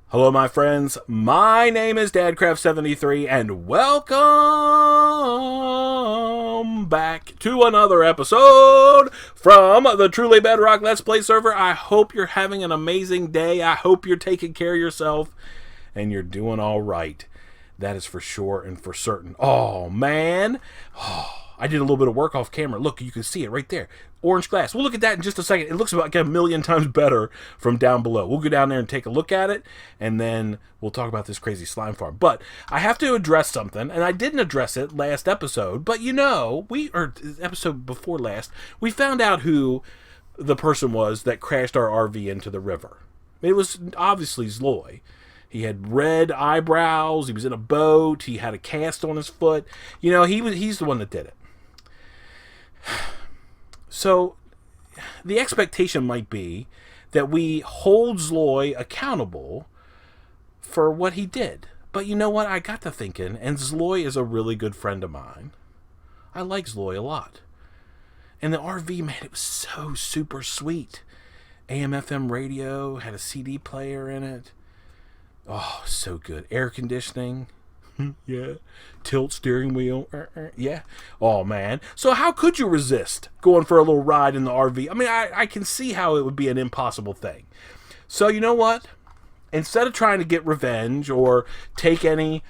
Hello, my friends. My name is Dadcraft73, and welcome back to another episode from the Truly Bedrock Let's Play server. I hope you're having an amazing day. I hope you're taking care of yourself, and you're doing all right. That is for sure and for certain. Oh, man. I did a little bit of work off camera. Look, you can see it right there. Orange glass. We'll look at that in just a second. It looks about like a million times better from down below. We'll go down there and take a look at it, and then we'll talk about this crazy slime farm. But I have to address something, and I didn't address it last episode, but you know, episode before last, we found out who the person was that crashed our RV into the river. It was obviously Zloy. He had red eyebrows. He was in a boat. He had a cast on his foot. You know, he's the one that did it. So the expectation might be that we hold Zloy accountable for what he did. But you know what? I got to thinking, and Zloy is a really good friend of mine. I like Zloy a lot. And the RV, man, it was so super sweet. AM/FM radio, had a CD player in it. Oh, so good. Air conditioning. Yeah. Tilt steering wheel. Yeah. Oh, man. So how could you resist going for a little ride in the RV? I mean, I can see how it would be an impossible thing. So you know what? Instead of trying to get revenge or take any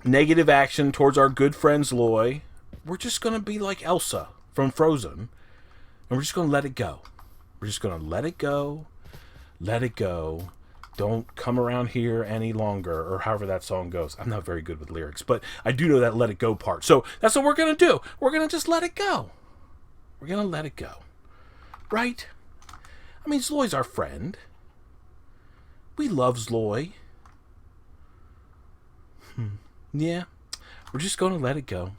negative action towards our good friend Zloy, we're just going to be like Elsa from Frozen. And we're just going to let it go. We're just going to let it go. Let it go. Don't come around here any longer, or however that song goes. I'm not very good with lyrics, but I do know that let it go part. So that's what we're going to do. We're going to just let it go. We're going to let it go. Right? I mean, Zloy's our friend. We love Zloy. Yeah. We're just going to let it go.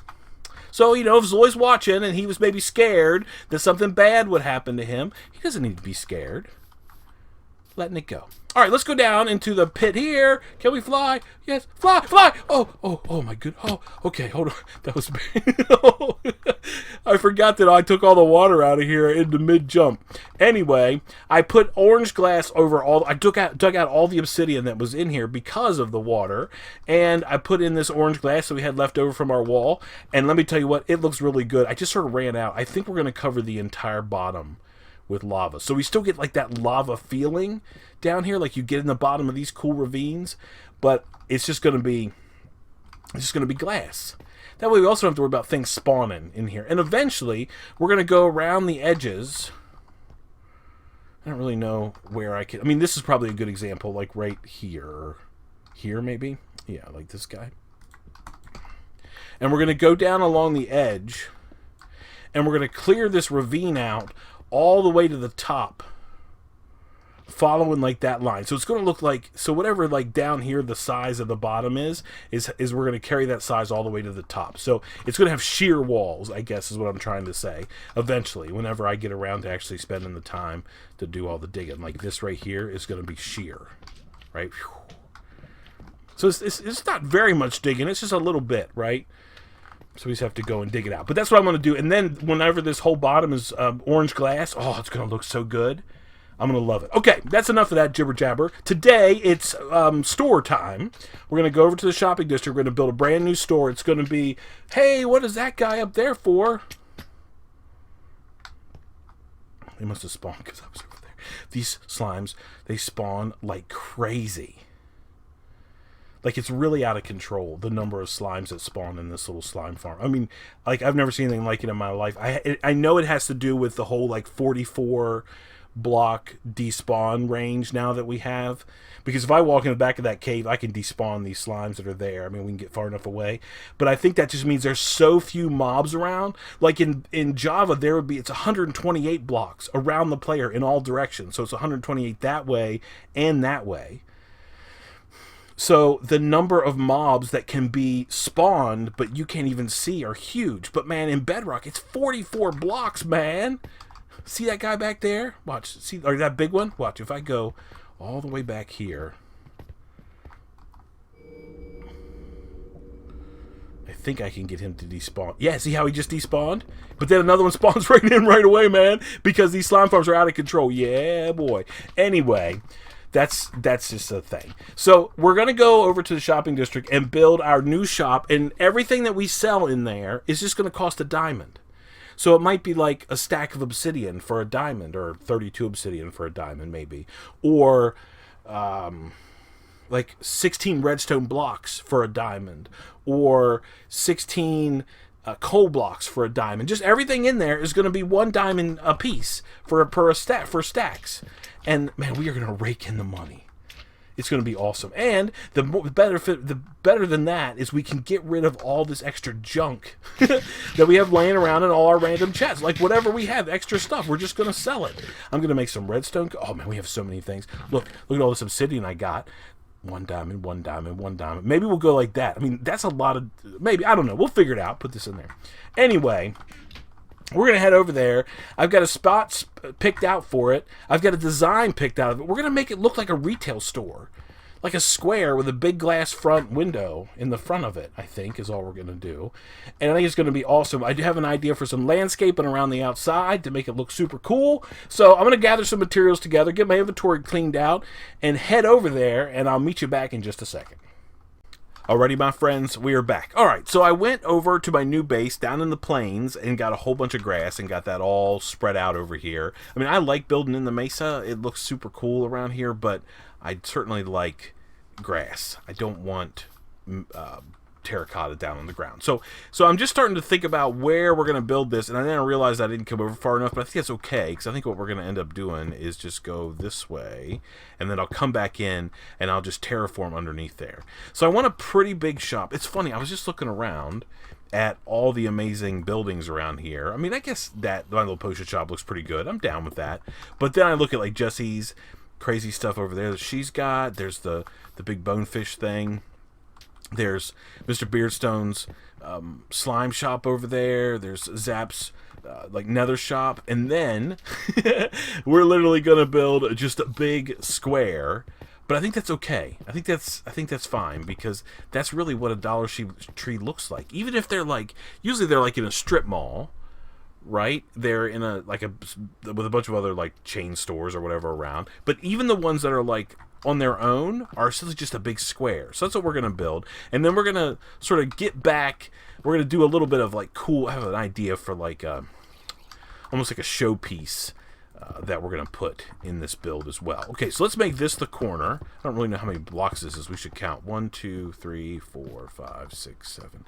So, you know, if Zloy's watching and he was maybe scared that something bad would happen to him, he doesn't need to be scared. Letting it go. All right, let's go down into the pit here. Can we fly? Yes, fly, fly. Oh my goodness. Oh, okay, hold on. That was I forgot that I took all the water out of here in the mid-jump. Anyway, I put orange glass over all. I dug out all the obsidian that was in here because of the water, and I put in this orange glass that we had left over from our wall. And let me tell you what, it looks really good. I just sort of ran out. I think we're going to cover the entire bottom with lava. So we still get like that lava feeling down here, like you get in the bottom of these cool ravines, but it's just going to be glass. That way we also don't have to worry about things spawning in here. And eventually we're going to go around the edges. I don't really know where I can. I mean, this is probably a good example, like right here. Here maybe? Yeah, like this guy. And we're going to go down along the edge, and we're going to clear this ravine out all the way to the top, following like that line. So it's going to look like, so whatever like down here the size of the bottom is we're going to carry that size all the way to the top. So it's going to have sheer walls, I guess is what I'm trying to say, eventually, whenever I get around to actually spending the time to do all the digging. Like this right here is going to be sheer, right? So it's not very much digging, it's just a little bit, right? So we just have to go and dig it out. But that's what I'm going to do. And then whenever this whole bottom is orange glass, oh, it's going to look so good. I'm going to love it. Okay, that's enough of that jibber jabber. Today, it's store time. We're going to go over to the shopping district. We're going to build a brand new store. It's going to be, hey, what is that guy up there for? They must have spawned because I was over there. These slimes, they spawn like crazy. Like, it's really out of control, the number of slimes that spawn in this little slime farm. I mean, like, I've never seen anything like it in my life. I know it has to do with the whole, like, 44 block despawn range now that we have. Because if I walk in the back of that cave, I can despawn these slimes that are there. I mean, we can get far enough away. But I think that just means there's so few mobs around. Like, in Java, it's 128 blocks around the player in all directions. So it's 128 that way and that way. So the number of mobs that can be spawned, but you can't even see, are huge. But man, in Bedrock, it's 44 blocks, man. See that guy back there? Watch. See, or that big one? Watch. If I go all the way back here, I think I can get him to despawn. Yeah, see how he just despawned? But then another one spawns right in right away, man, because these slime farms are out of control. Yeah, boy. Anyway, that's just a thing. So we're going to go over to the shopping district and build our new shop, and everything that we sell in there is just going to cost a diamond. So it might be like a stack of obsidian for a diamond, or 32 obsidian for a diamond, maybe. Or like 16 redstone blocks for a diamond, or 16 coal blocks for a diamond. Just everything in there is going to be 1 diamond a piece for stacks. And man, we are going to rake in the money. It's going to be awesome. And the better than that is we can get rid of all this extra junk that we have laying around in all our random chests. Like whatever we have, extra stuff, we're just going to sell it. I'm going to make some redstone. Oh man, we have so many things. Look at all this obsidian I got. 1 diamond, 1 diamond, 1 diamond. Maybe we'll go like that. I mean, that's a lot of... Maybe, I don't know. We'll figure it out. Put this in there. Anyway, we're going to head over there. I've got a spot picked out for it. I've got a design picked out of it. We're going to make it look like a retail store. Like a square with a big glass front window in the front of it, I think, is all we're going to do. And I think it's going to be awesome. I do have an idea for some landscaping around the outside to make it look super cool. So I'm going to gather some materials together, get my inventory cleaned out, and head over there, and I'll meet you back in just a second. Alrighty, my friends, we are back. Alright, so I went over to my new base down in the plains and got a whole bunch of grass and got that all spread out over here. I mean, I like building in the mesa. It looks super cool around here, but I'd certainly like grass. I don't want terracotta down on the ground. So I'm just starting to think about where we're going to build this, and then I realized I didn't come over far enough, but I think that's okay, because I think what we're going to end up doing is just go this way, and then I'll come back in, and I'll just terraform underneath there. So I want a pretty big shop. It's funny, I was just looking around at all the amazing buildings around here. I mean, I guess that my little potion shop looks pretty good. I'm down with that. But then I look at like Jessie's crazy stuff over there that she's got. There's the big bonefish thing. There's Mr. Beardstone's slime shop over there. There's Zap's like nether shop. And then we're literally going to build just a big square. But I think that's okay. I think that's fine, because that's really what a Dollar Tree looks like. Even if they're like, usually they're like in a strip mall, right? They're in a with a bunch of other like chain stores or whatever around. But even the ones that are like on their own are still just a big square. So that's what we're going to build. And then we're going to sort of get back. We're going to do a little bit of like cool, I have an idea for like almost like a showpiece that we're going to put in this build as well. Okay, so let's make this the corner. I don't really know how many blocks this is. We should count. 1, 2, 3, 4, 5, 6, 7,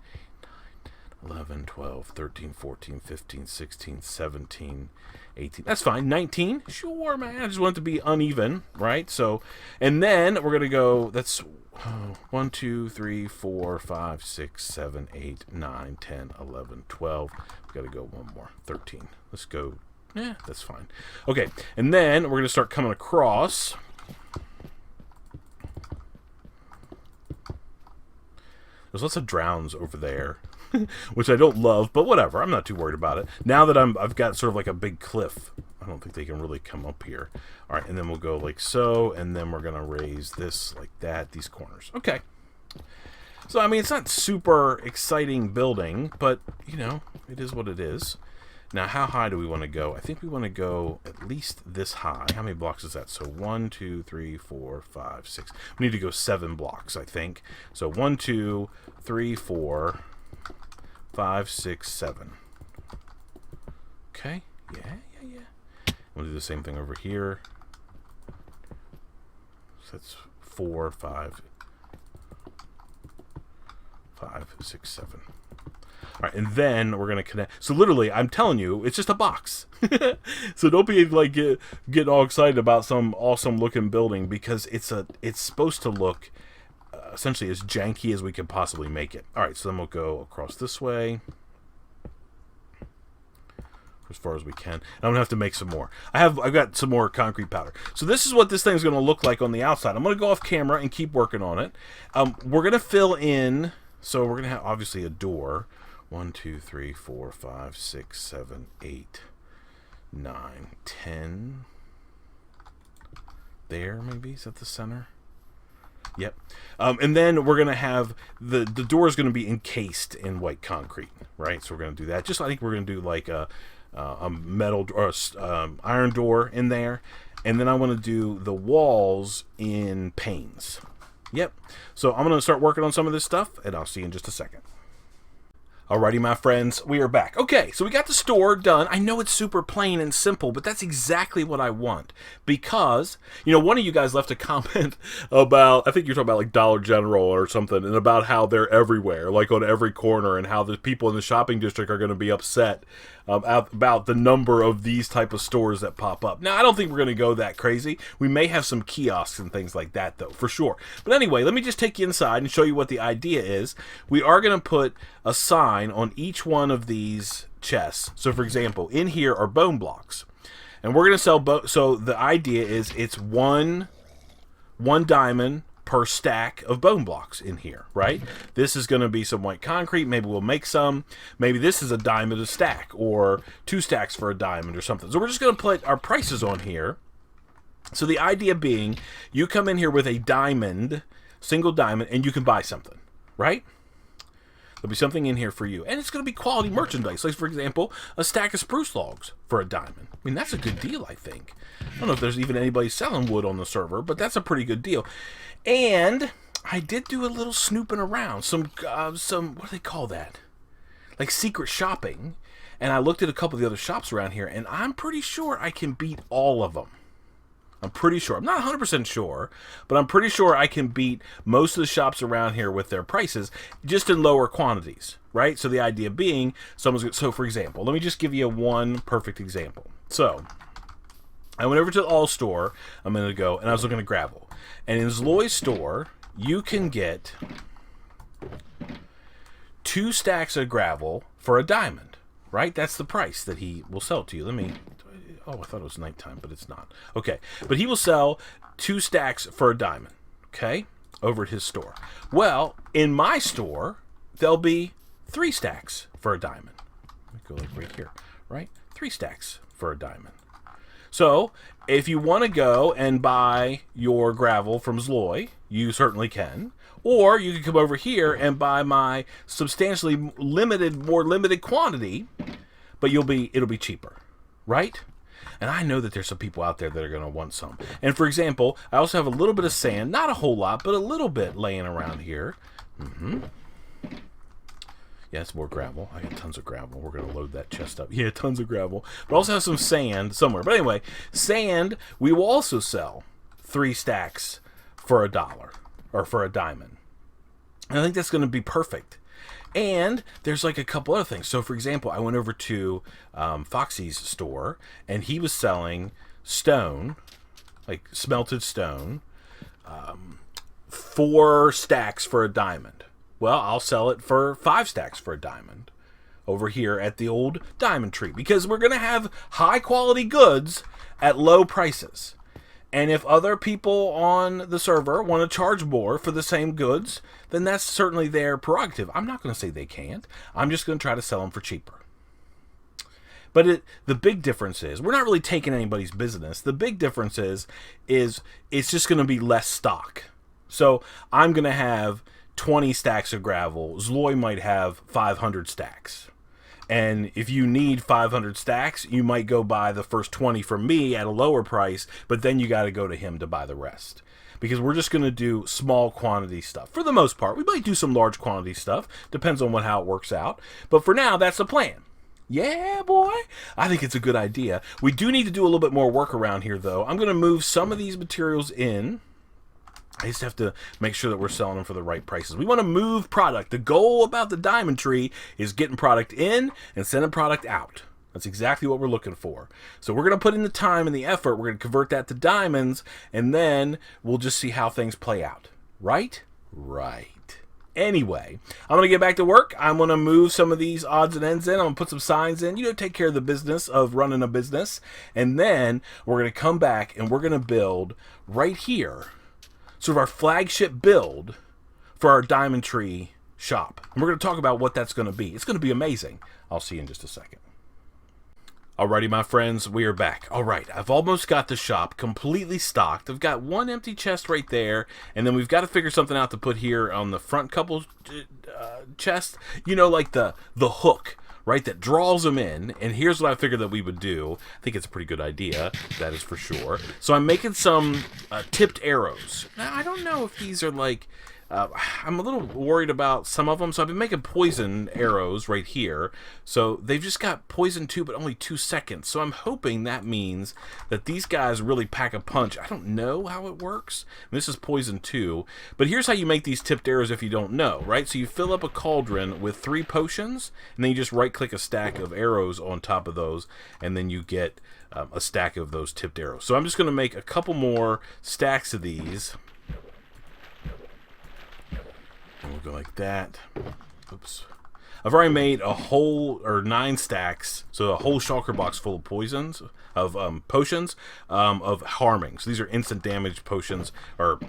11, 12, 13, 14, 15, 16, 17, 18. That's fine. 19. Sure, man. I just want it to be uneven, right? So, and then we're going to go, that's 1, 2, 3, 4, 5, 6, 7, 8, 9, 10, 11, 12. We've got to go one more. 13. Let's go. Yeah, that's fine. Okay, and then we're going to start coming across. There's lots of drowns over there, which I don't love, but whatever. I'm not too worried about it. Now that I've got sort of like a big cliff, I don't think they can really come up here. All right, and then we'll go like so, and then we're going to raise this like that, these corners. Okay. So, I mean, it's not super exciting building, but, you know, it is what it is. Now, how high do we want to go? I think we want to go at least this high. How many blocks is that? So 1, 2, 3, 4, 5, 6. We need to go 7 blocks, I think. So 1, 2, 3, 4, 5, 6, 7. Okay. Yeah. We'll do the same thing over here. So that's 4, 5, 6, 7. All right, and then we're going to connect. So literally, I'm telling you, it's just a box. So don't be like getting all excited about some awesome looking building, because it's supposed to look essentially as janky as we can possibly make it. All right, so then we'll go across this way as far as we can. And I'm gonna have to make some more. I've got some more concrete powder. So this is what this thing's going to look like on the outside. I'm going to go off camera and keep working on it. We're going to fill in. So we're going to have obviously a door. 1, 2, 3, 4, 5, 6, 7, 8, 9, 10. There, maybe? Is that the center? Yep. And then we're going to have the door is going to be encased in white concrete, right? So we're going to do that. Just I think we're going to do like a metal or iron door in there. And then I want to do the walls in panes. Yep. So I'm going to start working on some of this stuff, and I'll see you in just a second. Alrighty, my friends, we are back. Okay, so we got the store done. I know it's super plain and simple, but that's exactly what I want. Because, you know, one of you guys left a comment about, I think you're talking about like Dollar General or something, and about how they're everywhere, like on every corner, and how the people in the shopping district are going to be upset about the number of these type of stores that pop up. Now, I don't think we're going to go that crazy. We may have some kiosks and things like that, though, for sure. But anyway, let me just take you inside and show you what the idea is. We are going to put a sign on each one of these chests. So, for example, in here are bone blocks. And we're going to sell so the idea is it's one diamond per stack of bone blocks in here, right? This is going to be some white concrete. Maybe we'll make some. Maybe this is a diamond a stack, or 2 stacks for a diamond or something. So we're just going to put our prices on here. So the idea being, you come in here with a diamond, single diamond, and you can buy something, right? There'll be something in here for you. And it's going to be quality merchandise. Like, for example, a stack of spruce logs for a diamond. I mean, that's a good deal, I think. I don't know if there's even anybody selling wood on the server, but that's a pretty good deal. And I did do a little snooping around. Some what do they call that? Like secret shopping. And I looked at a couple of the other shops around here, and I'm pretty sure I can beat all of them. I'm pretty sure. I'm not 100% sure, but I'm pretty sure I can beat most of the shops around here with their prices, just in lower quantities, right? So the idea being, so for example, let me just give you one perfect example. So I went over to the All store a minute ago, and I was looking at gravel. And in Zloy's store, you can get 2 stacks of gravel for a diamond, right? That's the price that he will sell to you. Let me... Oh, I thought it was nighttime, but it's not. Okay, but he will sell 2 stacks for a diamond, okay, over at his store. Well, in my store, there'll be 3 stacks for a diamond. Let me go like right here, right? 3 stacks for a diamond. So, if you want to go and buy your gravel from Zloy, you certainly can. Or you can come over here and buy my substantially more limited quantity, but it'll be cheaper, right? And I know that there's some people out there that are going to want some. And for example, I also have a little bit of sand, not a whole lot, but a little bit laying around here. Yeah, it's more gravel. I got tons of gravel. We're going to load that chest up. Yeah, tons of gravel. But I also have some sand somewhere. But anyway, sand, we will also sell 3 stacks for $1 or for a diamond. And I think that's going to be perfect. And there's like a couple other things. So, for example, I went over to Foxy's store, and he was selling stone, like smelted stone, 4 stacks for a diamond. Well, I'll sell it for 5 stacks for a diamond over here at the old Diamond Tree, because we're going to have high-quality goods at low prices. And if other people on the server want to charge more for the same goods, then that's certainly their prerogative. I'm not going to say they can't. I'm just going to try to sell them for cheaper. But the big difference is, we're not really taking anybody's business. The big difference is it's just going to be less stock. So I'm going to have 20 stacks of gravel. Zloy might have 500 stacks. And if you need 500 stacks, you might go buy the first 20 from me at a lower price, but then you got to go to him to buy the rest. Because we're just going to do small quantity stuff. For the most part, we might do some large quantity stuff. Depends on how it works out. But for now, that's the plan. Yeah, boy. I think it's a good idea. We do need to do a little bit more work around here, though. I'm going to move some of these materials in. I just have to make sure that we're selling them for the right prices. We want to move product. The goal about the Diamond Tree is getting product in and sending product out. That's exactly what we're looking for. So we're going to put in the time and the effort. We're going to convert that to diamonds, and then we'll just see how things play out. Right? Right. Anyway, I'm going to get back to work. I'm going to move some of these odds and ends in. I'm going to put some signs in. Take care of the business of running a business. And then we're going to come back and we're going to build right here sort of our flagship build for our Diamond Tree shop. And we're going to talk about what that's going to be. It's going to be amazing. I'll see you in just a second. Alrighty, my friends, we are back. Alright, I've almost got the shop completely stocked. I've got one empty chest right there, and then we've got to figure something out to put here on the front couple chest. You know, like the hook, right, that draws them in. And here's what I figured that we would do. I think it's a pretty good idea, that is for sure. So I'm making some tipped arrows. Now, I don't know if these are like... I'm a little worried about some of them, so I've been making poison arrows right here. So they've just got poison 2, but only 2 seconds. So I'm hoping that means that these guys really pack a punch. I don't know how it works. This is poison 2, but here's how you make these tipped arrows if you don't know, right? So you fill up a cauldron with 3 potions, and then you just right-click a stack of arrows on top of those, and then you get a stack of those tipped arrows. So I'm just going to make a couple more stacks of these. And we'll go like that. Oops. I've already made a whole, or 9 stacks, so a whole shulker box full of potions, of potions, of harming. So these are instant damage potions, or,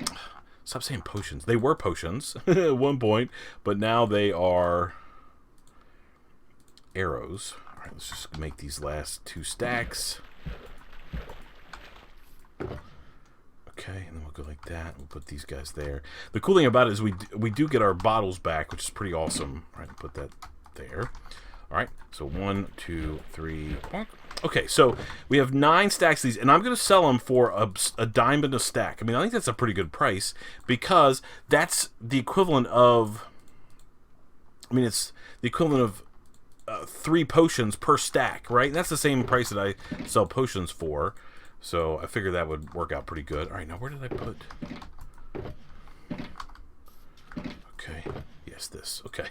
stop saying potions. They were potions at one point, but now they are arrows. All right, let's just make these last 2 stacks. Okay, and then we'll go like that. We'll put these guys there. The cool thing about it is we do get our bottles back, which is pretty awesome. All right, put that there. All right, so 1, 2, 3. Okay, so we have 9 stacks of these, and I'm going to sell them for a diamond a stack. I mean, I think that's a pretty good price because that's the equivalent of... I mean, it's the equivalent of 3 potions per stack, right? And that's the same price that I sell potions for. So I figured that would work out pretty good. All right, now where did I put... Okay, yes, this. Okay.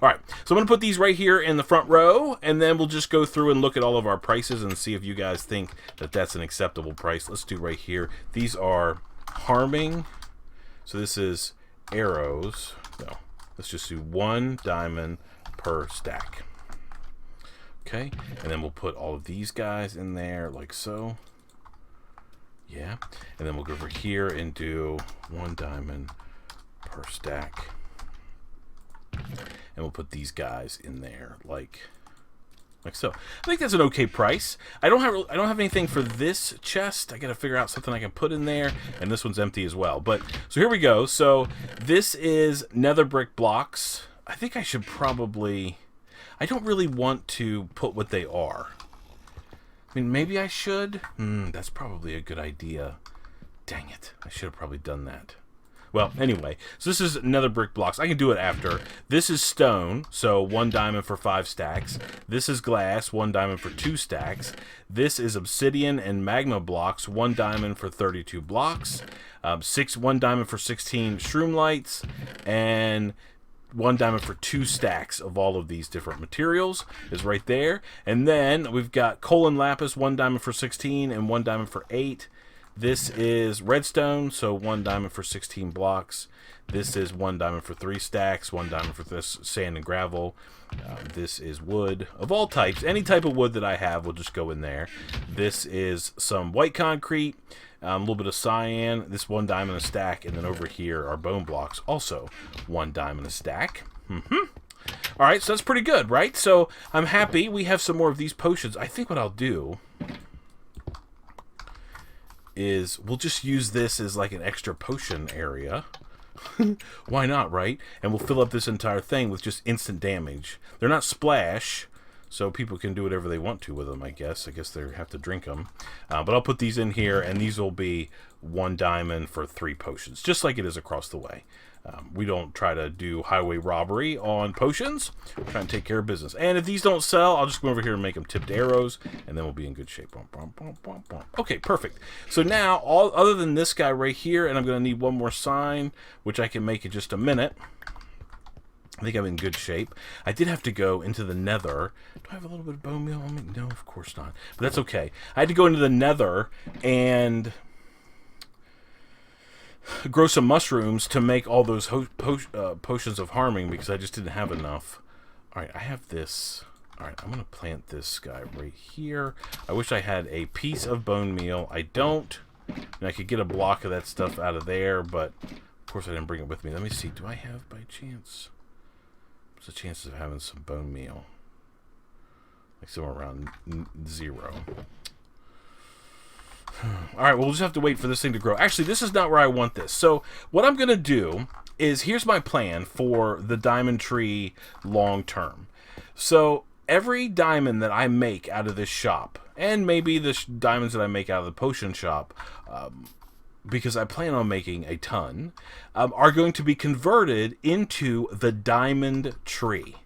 All right, so I'm going to put these right here in the front row, and then we'll just go through and look at all of our prices and see if you guys think that that's an acceptable price. Let's do right here. These are harming. So this is arrows. No, let's just do 1 diamond per stack. Okay, and then we'll put all of these guys in there like so. Yeah, and then we'll go over here and do 1 diamond per stack, and we'll put these guys in there like so. I think that's an okay price. I don't have anything for this chest. I got to figure out something I can put in there, and this one's empty as well. But so here we go. So this is nether brick blocks. I think I should probably... I don't really want to put what they are. I mean, maybe I should. That's probably a good idea. Dang it. I should have probably done that. Well, anyway. So this is nether brick blocks. I can do it after. This is stone. So 1 diamond for 5 stacks. This is glass. 1 diamond for 2 stacks. This is obsidian and magma blocks. 1 diamond for 32 blocks. 1 diamond for 16 shroom lights. And... 1 diamond for 2 stacks of all of these different materials is right there. And then we've got coal and lapis, 1 diamond for 16 and 1 diamond for 8. This is redstone, so 1 diamond for 16 blocks. This is 1 diamond for 3 stacks, 1 diamond for this sand and gravel. This is wood of all types. Any type of wood that I have will just go in there. This is some white concrete. A little bit of cyan, this 1 diamond a stack, and then over here are bone blocks, also 1 diamond a stack. Alright, so that's pretty good, right? So I'm happy. We have some more of these potions. I think what I'll do is we'll just use this as like an extra potion area. Why not, right? And we'll fill up this entire thing with just instant damage. They're not splash, so people can do whatever they want to with them, I guess. I guess they have to drink them. But I'll put these in here, and these will be 1 diamond for 3 potions, just like it is across the way. We don't try to do highway robbery on potions. We're trying to take care of business. And if these don't sell, I'll just go over here and make them tipped arrows, and then we'll be in good shape. Okay, perfect. So now, other than this guy right here, and I'm going to need one more sign, which I can make in just a minute. I think I'm in good shape. I did have to go into the nether. Do I have a little bit of bone meal on me? No, of course not. But that's okay. I had to go into the nether and grow some mushrooms to make all those potions of harming because I just didn't have enough. Alright, I have this. Alright, I'm going to plant this guy right here. I wish I had a piece of bone meal. I don't. And I could get a block of that stuff out of there, but of course I didn't bring it with me. Let me see. Do I have by chance... What's the chances of having some bone meal? like somewhere around 0. All right, we'll just have to wait for this thing to grow. Actually, this is not where I want this. So what I'm going to do is, here's my plan for the diamond tree long term. So every diamond that I make out of this shop, and maybe the diamonds that I make out of the potion shop, because I plan on making a ton, are going to be converted into the diamond tree.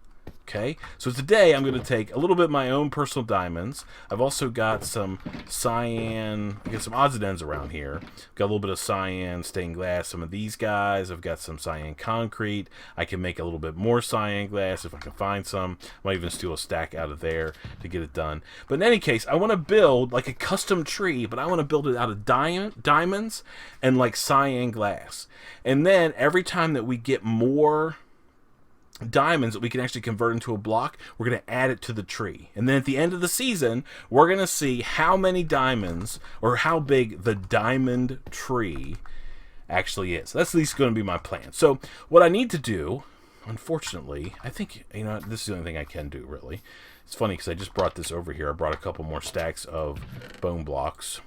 Okay, so today I'm going to take a little bit of my own personal diamonds. I've also got some cyan, I got some odds and ends around here. Got a little bit of cyan stained glass, some of these guys. I've got some cyan concrete. I can make a little bit more cyan glass if I can find some. I might even steal a stack out of there to get it done. But in any case, I want to build like a custom tree, but I want to build it out of diamonds and like cyan glass. And then every time that we get more diamonds that we can actually convert into a block, we're going to add it to the tree. And then at the end of the season, we're going to see how many diamonds, or how big the diamond tree actually is. That's at least going to be my plan. So what I need to do, unfortunately, I think, you know, this is the only thing I can do, really. It's funny because I just brought this over here. I brought a couple more stacks of bone blocks.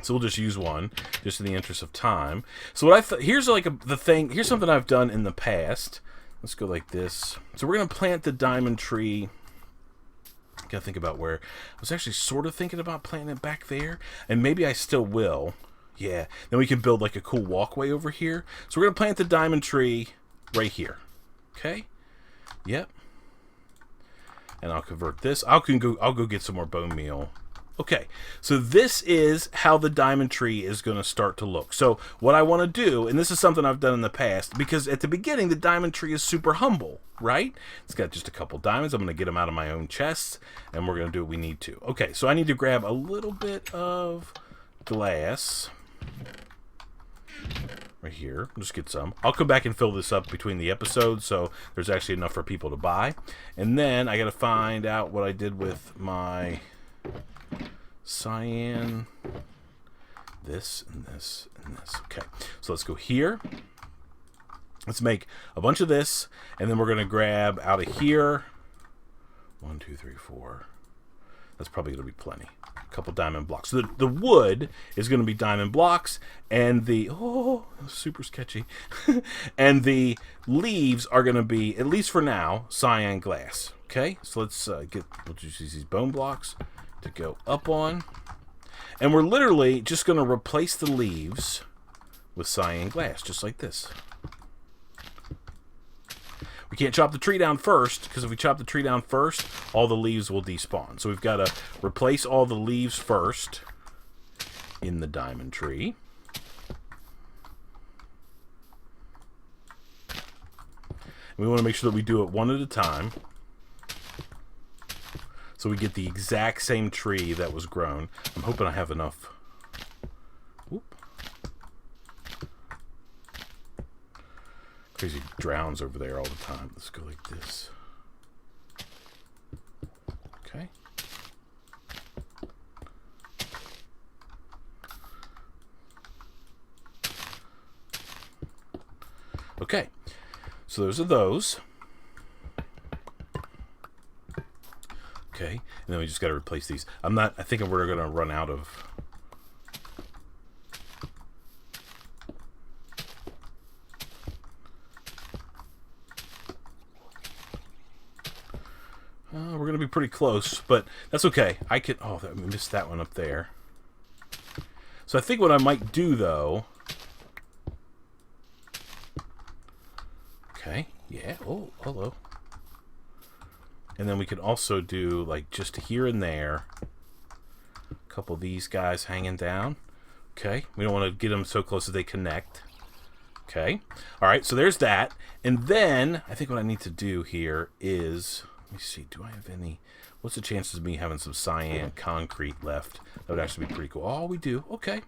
So we'll just use one, just in the interest of time. So what here's like the thing, here's something I've done in the past. Let's go like this. So we're going to plant the diamond tree. Gotta think about where. I was actually sort of thinking about planting it back there. And maybe I still will. Yeah. Then we can build like a cool walkway over here. So we're going to plant the diamond tree right here. Okay? Yep. And I'll convert this. I'll go get some more bone meal. Okay, so this is how the diamond tree is going to start to look. So what I want to do, and this is something I've done in the past, because at the beginning the diamond tree is super humble, right? It's got just a couple diamonds. I'm going to get them out of my own chests, and we're going to do what we need to. Okay, so I need to grab a little bit of glass right here. Just get some. I'll come back and fill this up between the episodes, so there's actually enough for people to buy. And then I got to find out what I did with my cyan, this and this and this. Okay, so let's go here. Let's make a bunch of this, and then we're going to grab out of here 1, 2, 3, 4. That's probably going to be plenty. A couple diamond blocks. So the wood is going to be diamond blocks, and the super sketchy, and the leaves are going to be, at least for now, cyan glass. Okay, so let's we'll just use these bone blocks to go up on, and we're literally just going to replace the leaves with cyan glass, just like this. We can't chop the tree down first, because if we chop the tree down first, all the leaves will despawn. So we've got to replace all the leaves first in the diamond tree. And we want to make sure that we do it one at a time, so we get the exact same tree that was grown. I'm hoping I have enough. Whoop. Crazy drowns over there all the time. Let's go like this. Okay. Okay. So those are those. Okay, and then we just got to replace these. I think we're going to run out of. We're going to be pretty close, but that's okay. I missed that one up there. So I think what I might do, though. Okay, yeah. Oh, hello. And then we could also do, like, just here and there, a couple of these guys hanging down. Okay, we don't want to get them so close that they connect. Okay, all right, so there's that. And then I think what I need to do here is, let me see, do I have any, what's the chances of me having some cyan concrete left? That would actually be pretty cool. Oh, we do, okay.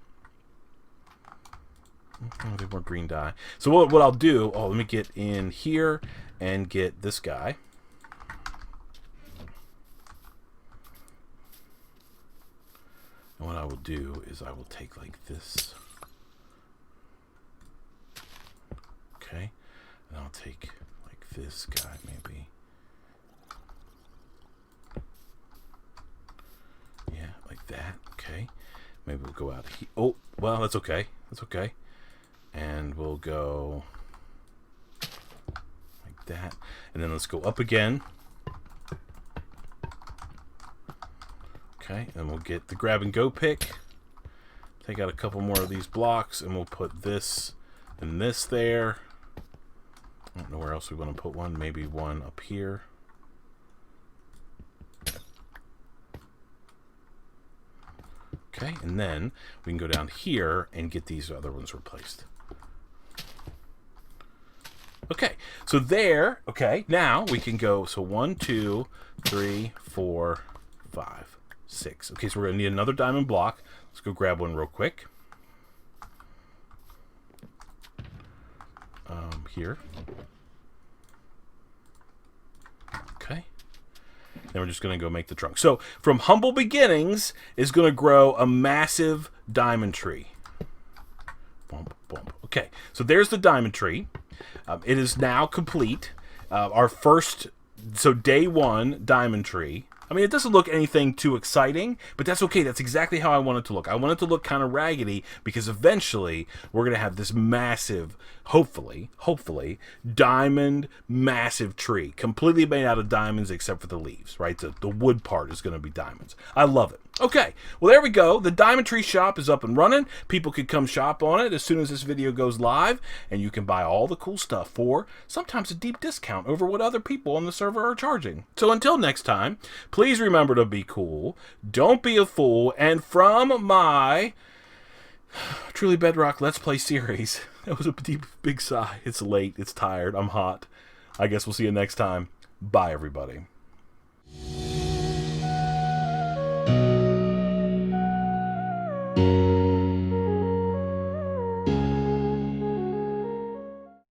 A bit more green dye. So what I'll do, let me get in here and get this guy. And what I will do is I will take like this. Okay. And I'll take like this guy maybe. Maybe we'll go out here. Oh, well, that's okay. That's okay. And we'll go like that. And then let's go up again. Okay, and we'll get the grab and go pick. Take out a couple more of these blocks, and we'll put this and this there. I don't know where else we want to put one. Maybe one up here. Okay, and then we can go down here and get these other ones replaced. Okay, so there, okay, now we can go, so 1, 2, 3, 4, 5, 6. Okay, so we're going to need another diamond block. Let's go grab one real quick. Here. Okay. Then we're just going to go make the trunk. So from humble beginnings is going to grow a massive diamond tree. Bump, bump. Okay, so there's the diamond tree. It is now complete. Our first, so day 1 diamond tree. I mean, it doesn't look anything too exciting, but that's okay. That's exactly how I want it to look. I want it to look kind of raggedy because eventually we're going to have this massive, hopefully, diamond massive tree. Completely made out of diamonds except for the leaves, right? The wood part is going to be diamonds. I love it. Okay, well, there we go. The Diamond Tree Shop is up and running. People can come shop on it as soon as this video goes live, and you can buy all the cool stuff for sometimes a deep discount over what other people on the server are charging. So until next time, please remember to be cool, don't be a fool, and from my Truly Bedrock Let's Play series, that was a deep, big sigh. It's late, it's tired, I'm hot. I guess we'll see you next time. Bye, everybody.